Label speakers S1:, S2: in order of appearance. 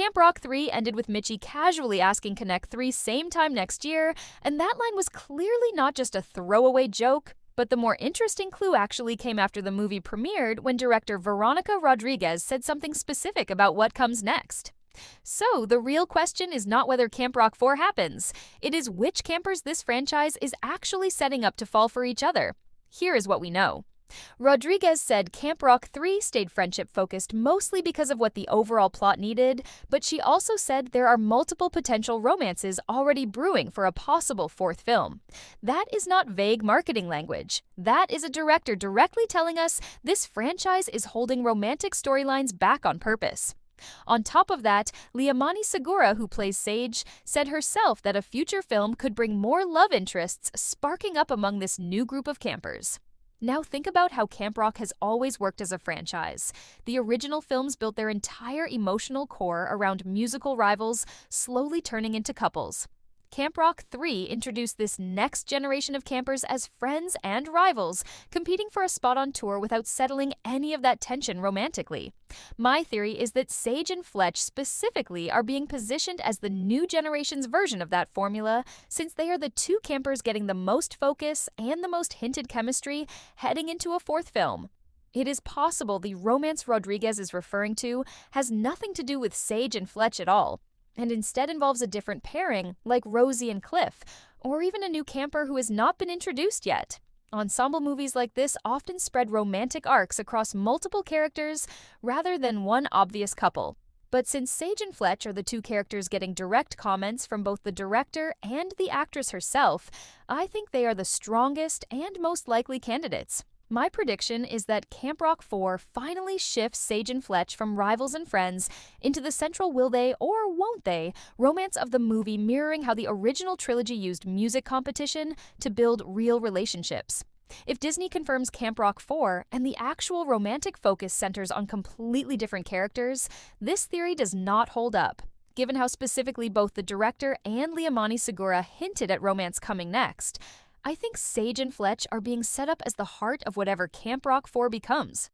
S1: Camp Rock 3 ended with Mitchie casually asking Connect 3 same time next year, and that line was clearly not just a throwaway joke. But the more interesting clue actually came after the movie premiered when director Veronica Rodriguez said something specific about what comes next. So, the real question is not whether Camp Rock 4 happens. It is which campers this franchise is actually setting up to fall for each other. Here is what we know. Rodriguez said Camp Rock 3 stayed friendship-focused mostly because of what the overall plot needed, but she also said there are multiple potential romances already brewing for a possible fourth film. That is not vague marketing language. That is a director directly telling us this franchise is holding romantic storylines back on purpose. On top of that, Liamani Segura, who plays Sage, said herself that a future film could bring more love interests sparking up among this new group of campers. Now think about how Camp Rock has always worked as a franchise. The original films built their entire emotional core around musical rivals slowly turning into couples. Camp Rock 3 introduced this next generation of campers as friends and rivals, competing for a spot on tour without settling any of that tension romantically. My theory is that Sage and Fletch specifically are being positioned as the new generation's version of that formula, since they are the two campers getting the most focus and the most hinted chemistry heading into a fourth film. It is possible the romance Rodriguez is referring to has nothing to do with Sage and Fletch at all, and instead involves a different pairing, like Rosie and Cliff, or even a new camper who has not been introduced yet. Ensemble movies like this often spread romantic arcs across multiple characters rather than one obvious couple. But since Sage and Fletch are the two characters getting direct comments from both the director and the actress herself, I think they are the strongest and most likely candidates. My prediction is that Camp Rock 4 finally shifts Sage and Fletch from rivals and friends into the central will they or won't they romance of the movie, mirroring how the original trilogy used music competition to build real relationships. If Disney confirms Camp Rock 4 and the actual romantic focus centers on completely different characters, this theory does not hold up, given how specifically both the director and Liamani Segura hinted at romance coming next. I think Sage and Fletch are being set up as the heart of whatever Camp Rock 4 becomes.